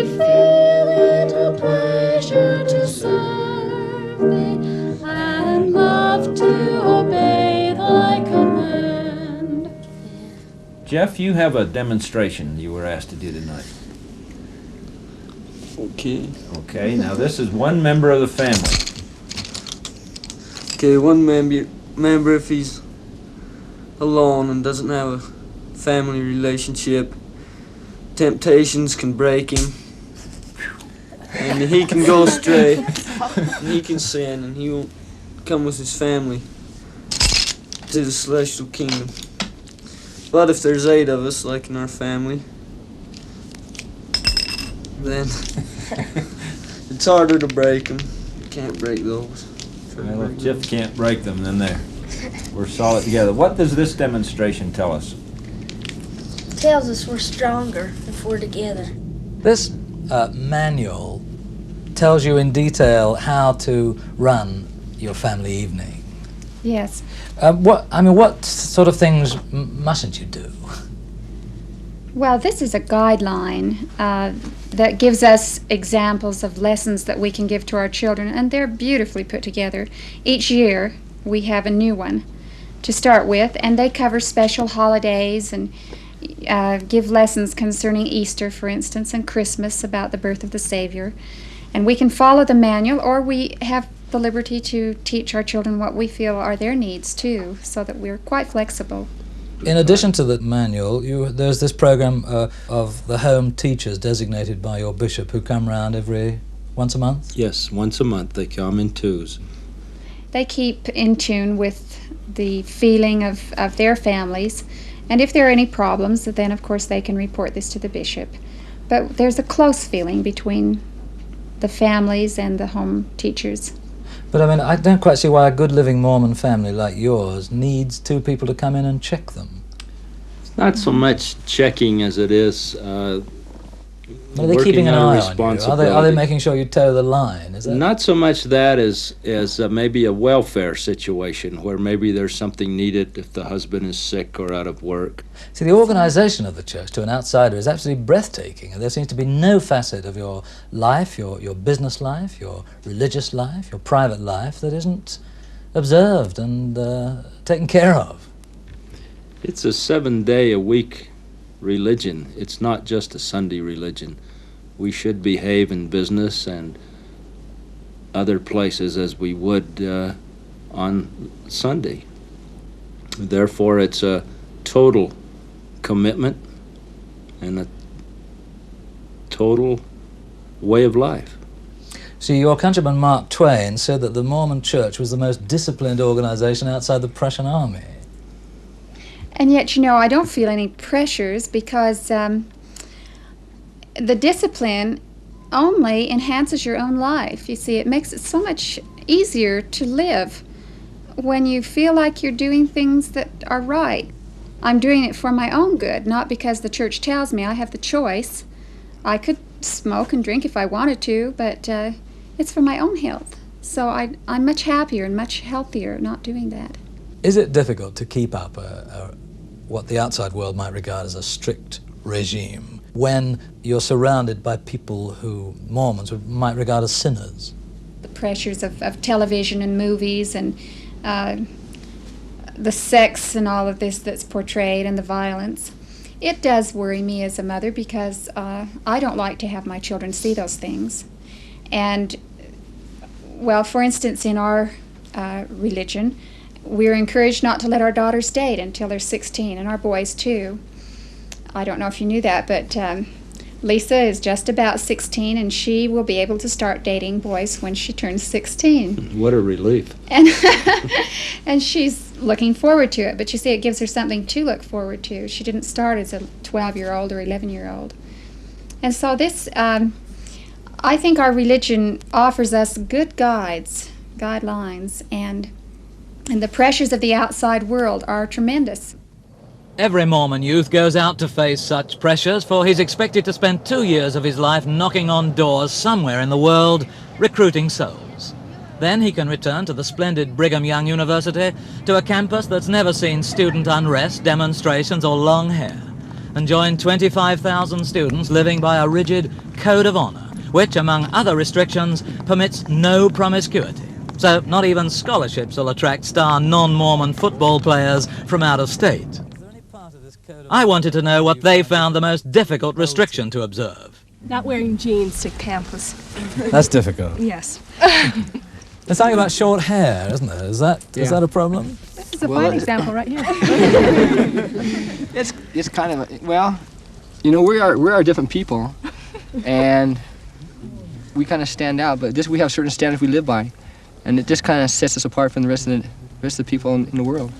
feel it a pleasure to serve thee, and love to obey thy command. Jeff, you have a demonstration you were asked to do tonight. Okay. Okay, now this is one member of the family. Okay, one member if he's alone and doesn't have a family relationship, temptations can break him, and he can go astray, and he can sin, and he won't come with his family to the celestial kingdom. But if there's 8 of us, like in our family, then it's harder to break them. You can't break those. Well, if Jeff can't break them, then we're solid together. What does this demonstration tell us? It tells us we're stronger if we're together. This manual tells you in detail how to run your family evening. Yes. What sort of things mustn't you do? Well, this is a guideline that gives us examples of lessons that we can give to our children, and they're beautifully put together. Each year we have a new one to start with, and they cover special holidays and give lessons concerning Easter, for instance, and Christmas, about the birth of the Savior. And we can follow the manual, or we have the liberty to teach our children what we feel are their needs too, so that we're quite flexible. In addition to the manual, there's this program of the home teachers designated by your bishop who come round once a month? Yes, once a month. They come in 2s. They keep in tune with the feeling of their families, and if there are any problems, then of course they can report this to the bishop. But there's a close feeling between the families and the home teachers. But I don't quite see why a good living Mormon family like yours needs 2 people to come in and check them. It's not so much checking as it is Are they keeping an eye on you? Are they making sure you toe the line? Is that... Not so much that as maybe a welfare situation where maybe there's something needed if the husband is sick or out of work. See, the organization of the church to an outsider is absolutely breathtaking, and there seems to be no facet of your life, your business life, your religious life, your private life that isn't observed and taken care of. It's a 7-day-a-week religion. It's not just a Sunday religion. We should behave in business and other places as we would on Sunday. Therefore, it's a total commitment and a total way of life. See, your countryman Mark Twain said that the Mormon Church was the most disciplined organization outside the Prussian army. And yet, I don't feel any pressures because the discipline only enhances your own life. You see, it makes it so much easier to live when you feel like you're doing things that are right. I'm doing it for my own good, not because the church tells me. I have the choice. I could smoke and drink if I wanted to, but it's for my own health. So I'm much happier and much healthier not doing that. Is it difficult to keep up what the outside world might regard as a strict regime when you're surrounded by people who Mormons might regard as sinners? The pressures of television and movies and the sex and all of this that's portrayed and the violence. It does worry me as a mother because I don't like to have my children see those things. And, well, for instance, in our religion, we're encouraged not to let our daughters date until they're 16, and our boys too. I don't know if you knew that, but Lisa is just about 16, and she will be able to start dating boys when she turns 16. What a relief. And she's looking forward to it, but you see, it gives her something to look forward to. She didn't start as a 12-year-old or 11-year-old. And so this, I think our religion offers us good guidelines, and the pressures of the outside world are tremendous. Every Mormon youth goes out to face such pressures, for he's expected to spend 2 years of his life knocking on doors somewhere in the world, recruiting souls. Then he can return to the splendid Brigham Young University, to a campus that's never seen student unrest, demonstrations, or long hair. and joined 25,000 students living by a rigid code of honor, which, among other restrictions, permits no promiscuity. So not even scholarships will attract star non-Mormon football players from out of state. I wanted to know what they found the most difficult restriction to observe. Not wearing jeans to campus. That's difficult. Yes. There's something about short hair, isn't there? Is that a problem? This is a fine example right here. It's kind of well, you know, we are different people, and we kind of stand out. But we have certain standards we live by, and it just kind of sets us apart from the rest of the people in the world.